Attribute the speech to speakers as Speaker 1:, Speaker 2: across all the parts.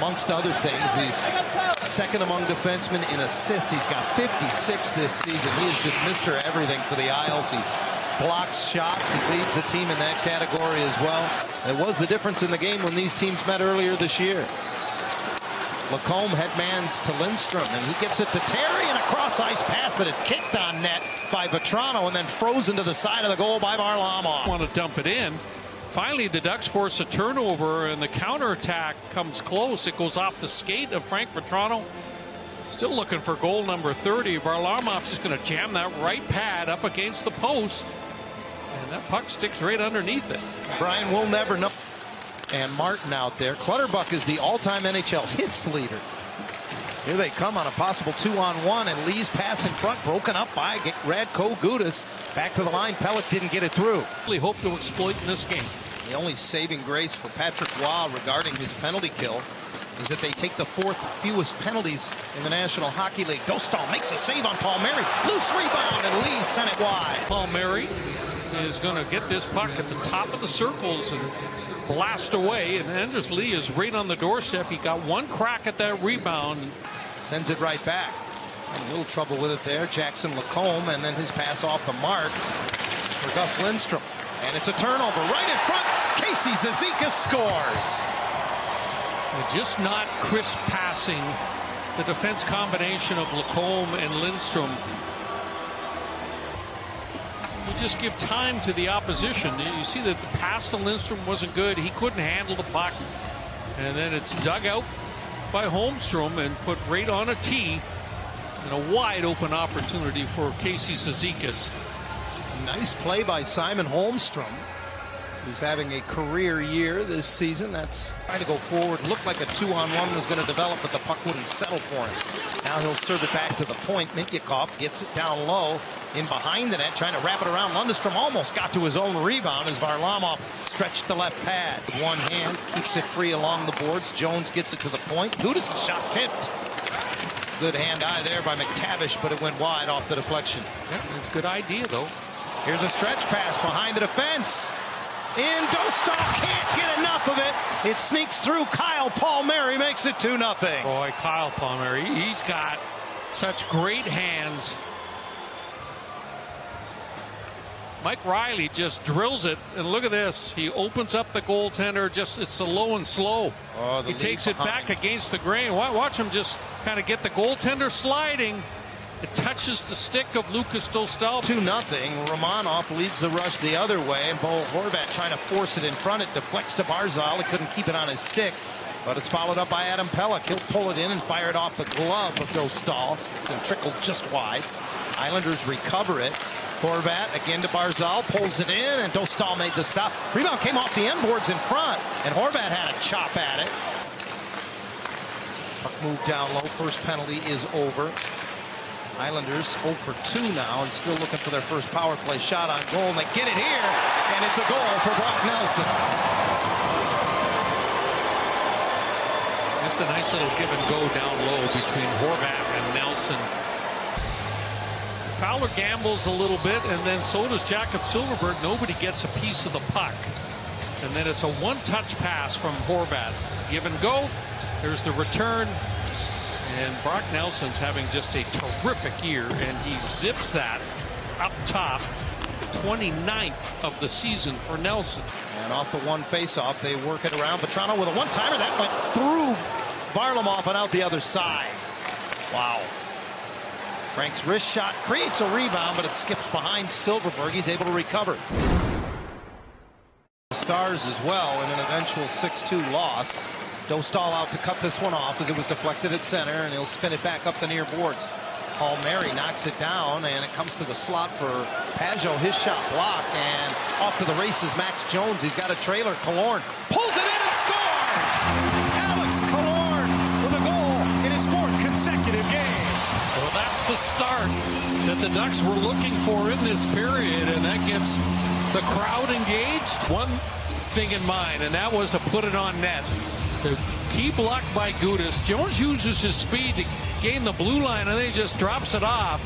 Speaker 1: amongst other things. He's second among defensemen in assists. He's got 56 this season. He is just Mr. Everything for the Isles. He blocks shots. He leads the team in that category as well. It was the difference in the game when these teams met earlier this year. Lacombe headmans to Lindstrom, and he gets it to Terry, and a cross-ice pass that is kicked on net by Vetrano and then frozen to the side of the goal by Varlamov.
Speaker 2: Want to dump it in. Finally, the Ducks force a turnover, and the counterattack comes close. It goes off the skate of Frank Vetrano. Still looking for goal number 30. Varlamov's just going to jam that right pad up against the post, and that puck sticks right underneath it.
Speaker 1: Brian, we'll never know. And Martin out there. Clutterbuck is the all-time NHL hits leader. Here they come on a possible 2-on-1, and Lee's pass in front broken up by Radko Gudas. Back to the line. Pelech didn't get it through.
Speaker 2: Really hope to exploit in this game.
Speaker 1: The only saving grace for Patrick Roy regarding his penalty kill is that they take the fourth fewest penalties in the National Hockey League. Dostal makes a save on Palmieri. Loose rebound, and Lee sent it wide.
Speaker 2: Palmieri is going to get this puck at the top of the circles and blast away, and Anders Lee is right on the doorstep. He got one crack at that rebound.
Speaker 1: Sends it right back. A little trouble with it there. Jackson Lacombe, and then his pass off the mark for Gus Lindstrom. And it's a turnover right in front. Casey Zizekas scores.
Speaker 2: Just not crisp passing. The defense combination of Lacombe and Lindstrom. You just give time to the opposition. You see that the pass to Lindstrom wasn't good. He couldn't handle the puck. And then it's dug out by Holmstrom and put right on a tee. And a wide open opportunity for Casey Zizekas.
Speaker 1: Nice play by Simon Holmstrom, who's having a career year this season. That's trying to go forward. Looked like a 2-on-1 was going to develop, but the puck wouldn't settle for him. Now he'll serve it back to the point. Mintyukov gets it down low in behind the net, trying to wrap it around. Lundestrom almost got to his own rebound as Varlamov stretched the left pad. One hand keeps it free along the boards. Jones gets it to the point. Gudas' shot tipped. Good hand-eye there by McTavish, but it went wide off the deflection.
Speaker 2: Yeah, it's a good idea, though.
Speaker 1: Here's a stretch pass behind the defense. In Dostal can't get enough of it. It sneaks through. Kyle Palmieri makes it 2-0.
Speaker 2: Boy, Kyle Palmieri, he's got such great hands. Mike Riley just drills it, and look at this. He opens up the goaltender. Just it's low and slow.
Speaker 1: Oh,
Speaker 2: he takes it back against the grain. Watch him just kind of get the goaltender sliding. It touches the stick of Lucas Dostal.
Speaker 1: 2-0. Romanov leads the rush the other way, and Bo Horvat trying to force it in front. It deflects to Barzal. He couldn't keep it on his stick, but it's followed up by Adam Pelech. He'll pull it in and fire it off the glove of Dostal and trickled just wide. Islanders recover it. Horvat again to Barzal, pulls it in, and Dostal made the stop. Rebound came off the end boards in front, and Horvat had a chop at it. Puck moved down low. First penalty is over. Islanders 0 for 2 now and still looking for their first power play shot on goal, and they get it here, and it's a goal for Brock Nelson.
Speaker 2: It's a nice little give and go down low between Horvat and Nelson. Fowler gambles a little bit, and then so does Jakob Silfverberg. Nobody gets a piece of the puck. And then it's a one-touch pass from Horvat. Give and go. There's the return. And Brock Nelson's having just a terrific year, and he zips that up top. 29th of the season for Nelson.
Speaker 1: And off the one face-off, they work it around. Vetrano with a one-timer. That went through Varlamov and out the other side. Wow. Frank's wrist shot creates a rebound, but it skips behind Silfverberg. He's able to recover. The Stars as well in an eventual 6-2 loss. Dostal out to cut this one off as it was deflected at center, and he'll spin it back up the near boards. Palmieri knocks it down, and it comes to the slot for Pajot. His shot blocked, and off to the races Max Jones. He's got a trailer. Killorn pulls it in and scores! Alex Killorn with a goal in his 4th consecutive game.
Speaker 2: Well, that's the start that the Ducks were looking for in this period, and that gets the crowd engaged. One thing in mind, and that was to put it on net. The key block by Gudas. Jones uses his speed to gain the blue line, and then he just drops it off.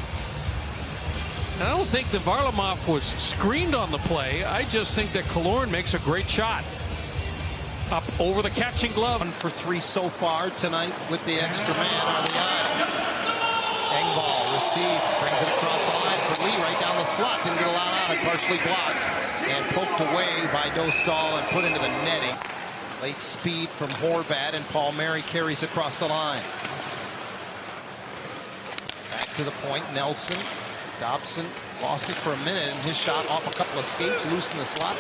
Speaker 2: And I don't think that Varlamov was screened on the play. I just think that Killorn makes a great shot. Up over the catching glove.
Speaker 1: 1 for 3 so far tonight with the extra man are the Isles. Engvall receives, brings it across the line for Lee right down the slot. Didn't get a lot on it, partially blocked. And poked away by Dostal and put into the netting. Late speed from Horvat, and Paul Mary carries across the line. Back to the point, Nelson. Dobson lost it for a minute, and his shot off a couple of skates, loose in the slot.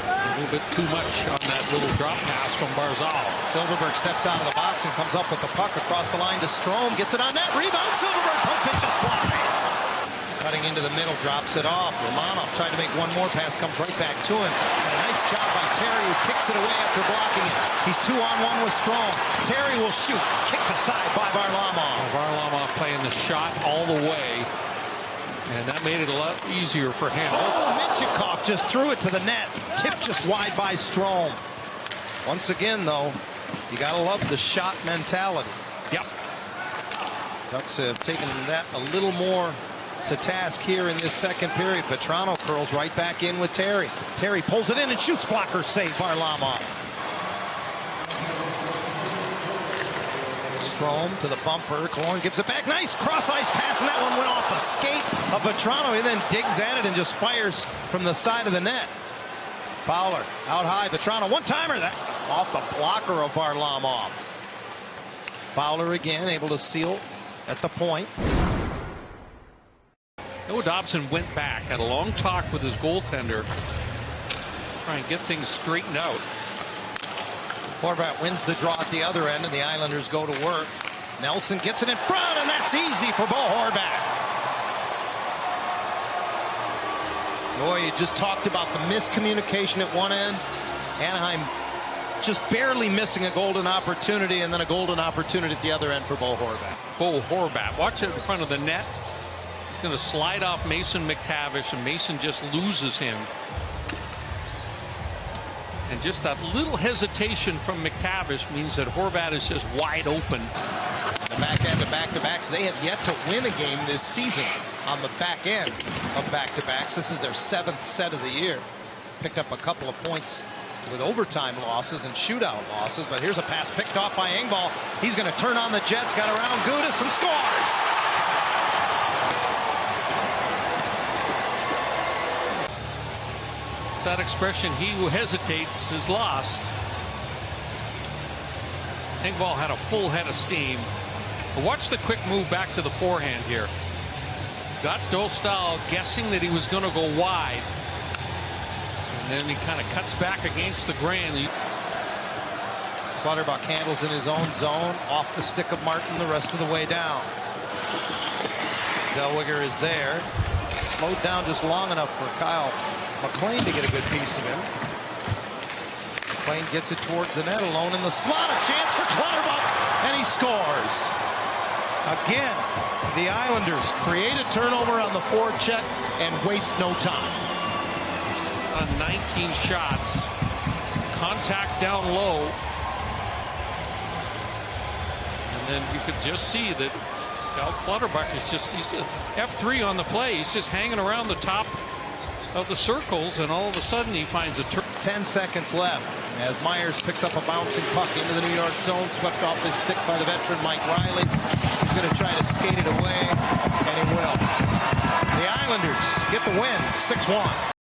Speaker 2: A little bit too much on that little drop pass from Barzal.
Speaker 1: Silverberg steps out of the box and comes up with the puck across the line to Strome. Gets it on net. Rebound. Silverberg poked it just wide. Cutting into the middle, drops it off. Romanov tried to make one more pass, comes right back to him. And a nice job by Terry, who kicks it away after blocking it. He's 2-on-1 with Strome. Terry will shoot. Kicked aside by Varlamov.
Speaker 2: Varlamov playing the shot all the way. And that made it a lot easier for him.
Speaker 1: Oh, Mitchikov just threw it to the net. Tipped just wide by Strome. Once again, though, you got to love the shot mentality.
Speaker 2: Yep.
Speaker 1: Ducks have taken that a little more to task here in this second period. Petrano curls right back in with Terry. Terry pulls it in and shoots. Blocker save Varlamov. Strome to the bumper. Killorn gives it back. Nice cross-ice pass, and that one went off the skate of Petrano. He then digs at it and just fires from the side of the net. Fowler out high. Petrano one-timer. That off the blocker of Varlamov. Fowler again able to seal at the point.
Speaker 2: Noah Dobson went back, had a long talk with his goaltender, try and get things straightened out.
Speaker 1: Horvat wins the draw at the other end, and the Islanders go to work. Nelson gets it in front, and that's easy for Bo Horvat. Boy, you just talked about the miscommunication at one end. Anaheim just barely missing a golden opportunity, and then a golden opportunity at the other end for Bo Horvat.
Speaker 2: Bo Horvat, watch it in front of the net. He's going to slide off Mason McTavish, and Mason just loses him. And just that little hesitation from McTavish means that Horvat is just wide open.
Speaker 1: The back end of back-to-backs. They have yet to win a game this season on the back end of back-to-backs. This is their 7th set of the year. Picked up a couple of points with overtime losses and shootout losses. But here's a pass picked off by Engvall. He's going to turn on the Jets. Got around Gudas and scores.
Speaker 2: That expression, he who hesitates is lost. Engvall had a full head of steam. But watch the quick move back to the forehand here. Got Dostal guessing that he was going to go wide. And then he kind of cuts back against the grain.
Speaker 1: Clutterbuck handles in his own zone, off the stick of Martin the rest of the way down. Zellweger is there. Slowed down just long enough for Kyle McLean to get a good piece of him. McLean gets it towards the net, alone in the slot. A chance for Clutterbuck, and he scores. Again, the Islanders create a turnover on the forecheck and waste no time.
Speaker 2: On 19 shots, contact down low. And then you could just see that Cal Clutterbuck is just, he's a F3 on the play. He's just hanging around the top of the circles, and all of a sudden he finds a
Speaker 1: 10 seconds left as Myers picks up a bouncing puck into the New York zone, swept off his stick by the veteran Mike Riley. He's going to try to skate it away, and he will. The Islanders get the win, 6-1.